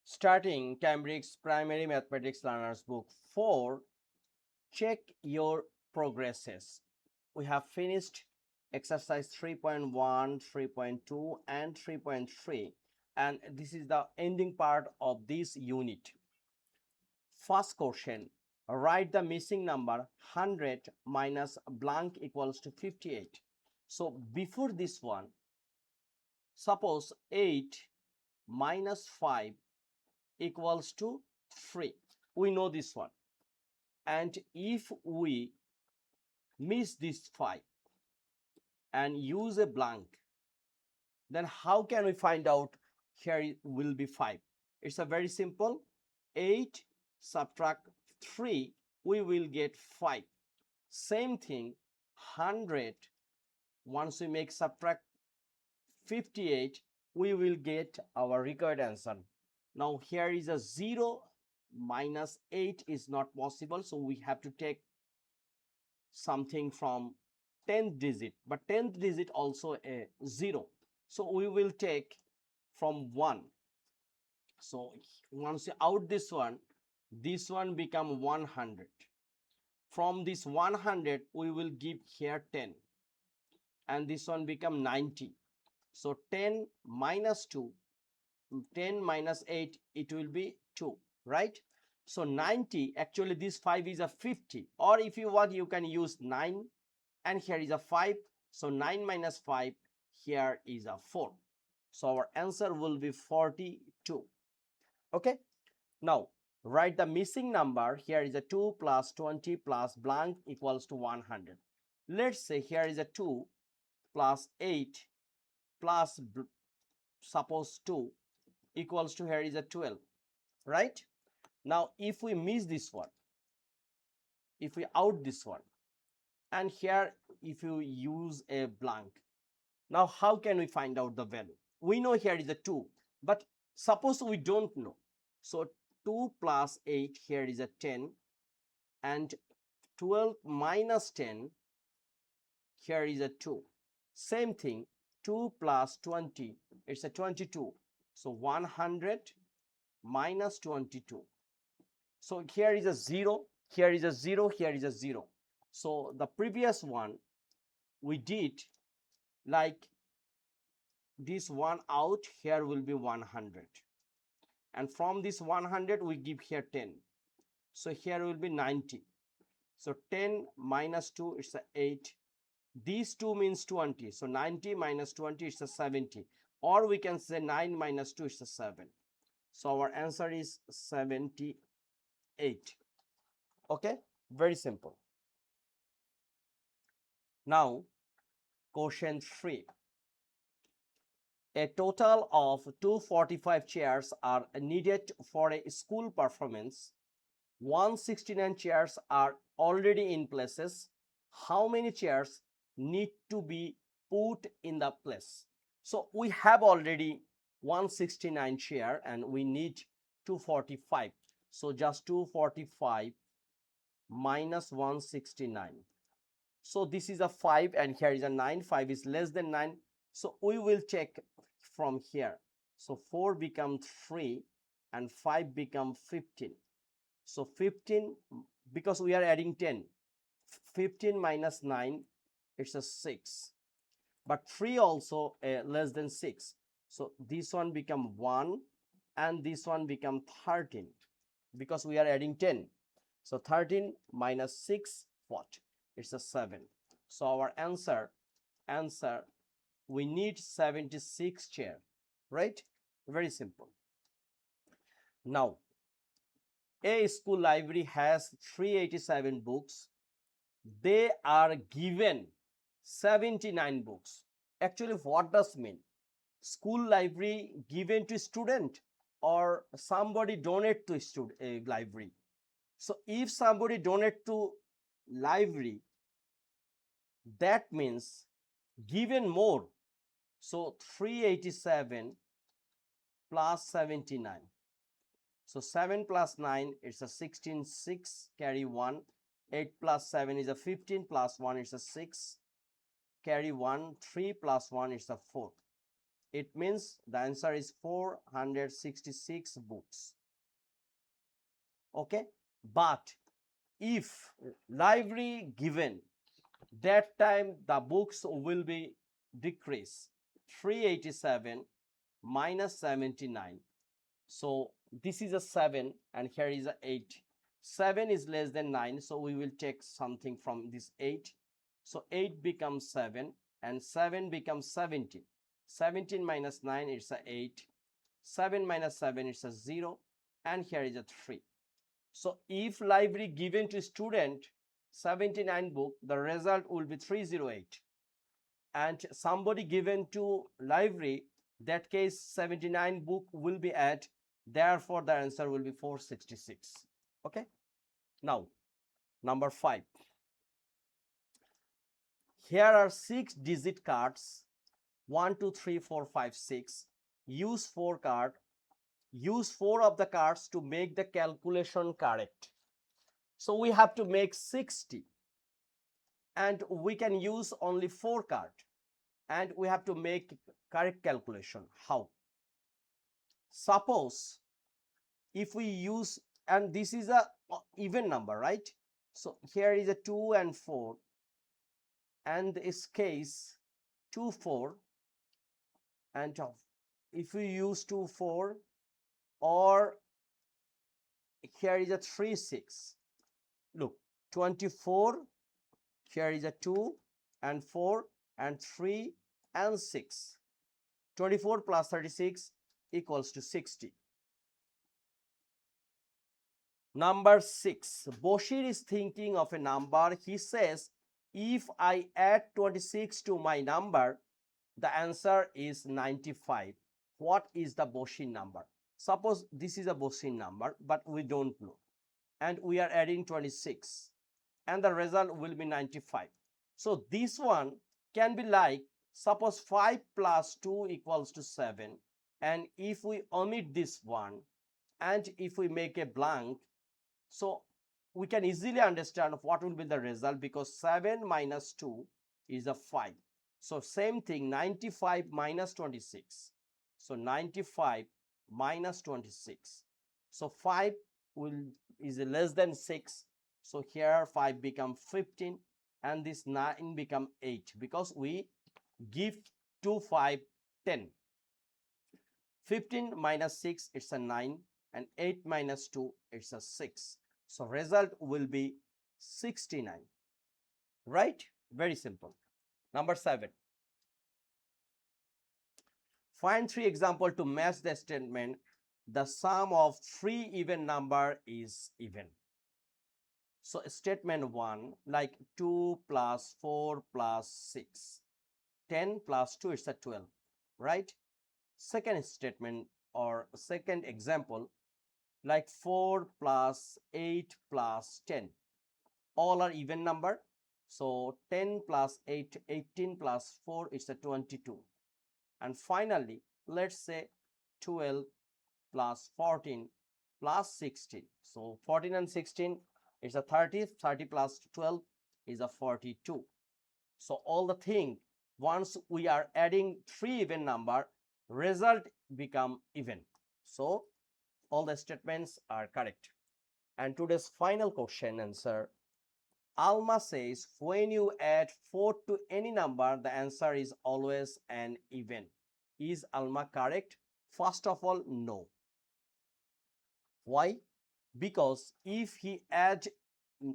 Starting Cambridge Primary Mathematics Learners Book 4. Check your progresses. We have finished exercise 3.1, 3.2 and 3.3, and this is the ending part of this unit. First question, write the missing number 100 minus blank equals to 58. So before this one, suppose 8 minus 5 equals to 3. We know this one. And if we miss this 5 and use a blank, then how can we find out here it will be 5? It's a very simple. 8 subtract 3, we will get 5. Same thing, 100, once we make subtract 58, we will get our required answer. Now here is a 0 minus 8 is not possible, so we have to take something from 10th digit, but 10th digit also a 0, so we will take from 1. So once you out this one become 100. From this 100 we will give here 10, and this one become 90. So 10 minus 2, 10 minus 8, it will be 2, right? So 90, actually this 5 is a 50, or if you want you can use 9, and here is a 5, so 9 minus 5, here is a 4. So our answer will be 42. Okay, now write the missing number. Here is a 2 plus 20 plus blank equals to 100. Let's say here is a 2 plus 8 plus suppose 2 equals to, here is a 12, right? Now if we miss this one, if we out this one, and here if you use a blank, now how can we find out the value? We know here is a 2, but suppose we don't know. So 2 plus 8, here is a 10, and 12 minus 10, here is a 2. Same thing, 2 plus 20, it's a 22. So 100 minus 22. So here is a 0, here is a 0, here is a 0. So the previous one we did like this one out, here will be 100. And from this 100 we give here 10. So here will be 90. So 10 minus 2, it's a 8. These 2 means 20. So 90 minus 20, it's a 70. Or we can say 9 minus 2 is a 7. So our answer is 78. Okay, very simple. Now question 3. A total of 245 chairs are needed for a school performance. 169 chairs are already in places. How many chairs need to be put in the place? So we have already 169 chair and we need 245. So just 245 minus 169. So this is a 5 and here is a 9. 5 is less than 9. So we will check from here. So 4 become 3 and 5 become 15. So 15, because we are adding 10. 15 minus 9, it's a 6. But 3 also less than 6. So this one become 1 and this one become 13 because we are adding 10. So 13 minus 6, what? It's a 7. So our answer, we need 76 chair, right? Very simple. Now, a school library has 387 books. They are given 79 books. Actually, what does mean? School library given to student or somebody donate to student library. So if somebody donate to library, that means given more. So 387 plus 79. So 7 plus 9, it's a 16, 6, carry 1. 8 plus 7 is a 15, plus 1 is a 6, carry 1. 3 plus 1 is a 4. it means the answer is 466 books. Okay, but if library given, that time the books will be decreased. 387 minus 79. So this is a 7 and here is a 8. 7 is less than 9, so we will take something from this 8. So 8 becomes 7 and 7 becomes 17. 17 minus 9 is a 8. 7 minus 7 is a 0 and here is a 3. So if library given to student 79 book, the result will be 308. And somebody given to library, that case 79 book will be at, therefore the answer will be 466. Okay, now number 5. Here are 6-digit cards, 1 2 3 4 5 6. Use 4 of the cards to make the calculation correct. So we have to make 60 and we can use only 4 cards and we have to make correct calculation. How? Suppose if we use, and this is a even number, right? So here is a 2 and 4 and this case 2 4, and if we use 2 4, or here is a 3 6. Look, 24, here is a 2 and 4 and 3 and 6. 24 plus 36 equals to 60. Number 6. Bashir is thinking of a number. He says, if I add 26 to my number, the answer is 95. What is the Bashir number? Suppose this is a Bashir number, but we don't know. And we are adding 26. And the result will be 95. So this one can be like, suppose 5 plus 2 equals to 7. And if we omit this one, and if we make a blank, so we can easily understand what will be the result, because 7 minus 2 is a 5. So same thing, 95 minus 26. So 95 minus 26. So 5 is less than 6. So here 5 become 15 and this 9 become 8, because we give 2 5 10. 15 minus 6 it's a 9 and 8 minus 2 it's a 6. So result will be 69. Right? Very simple. Number 7. Find 3 examples to match the statement, the sum of 3 even number is even. So statement 1, like 2 plus 4 plus 6. 10 plus 2 is a 12. Right? Second statement or second example, like 4 plus 8 plus 10. All are even number. So 10 plus 8, 18 plus 4 is a 22. And finally, let's say 12 plus 14 plus 16. So 14 and 16 is a 30. 30 plus 12 is a 42. So all the thing, once we are adding 3 even number, result become even. So all the statements are correct. And today's final question answer, Alma says, when you add 4 to any number, the answer is always an even. Is Alma correct? First of all, no. Why? Because if he add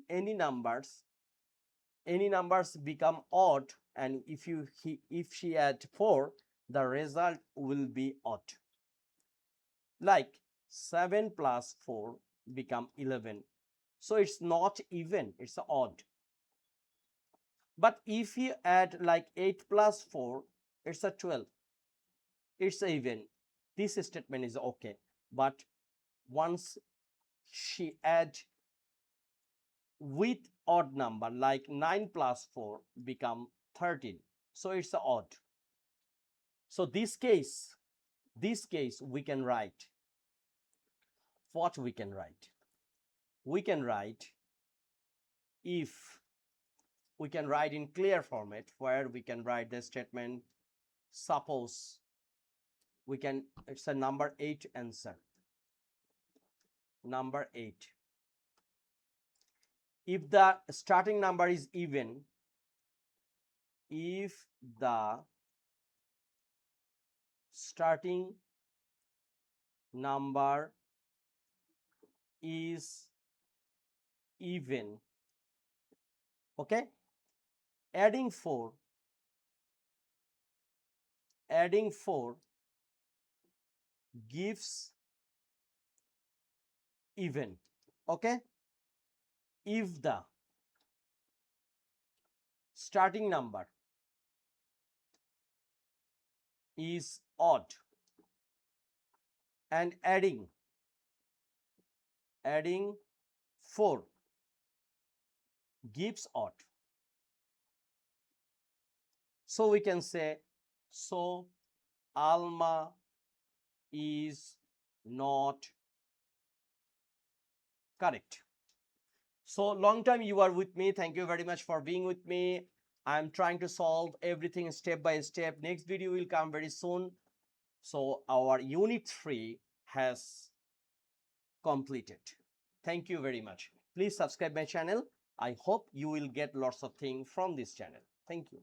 any numbers become odd, and if she add 4, the result will be odd. Like 7 plus 4 become 11. So it's not even, it's odd. But if you add like 8 plus 4, it's a 12. It's even. This statement is okay. But once she add with odd number, like 9 plus 4 become 13. So it's odd. So this case we can write. What we can write? We can write, if we can write in clear format, where we can write the statement, suppose we can, it's a number 8 answer. Number 8. If the starting number is even, if the starting number is even, okay, adding 4 gives even, okay. If the starting number is odd and adding 4 gives odd, so we can say, so Alma is not correct. So long time you are with me. Thank you very much for being with me. I'm trying to solve everything step by step. Next video will come very soon. So our unit 3 has completed. Thank you very much. Please subscribe my channel. I hope you will get lots of things from this channel. Thank you.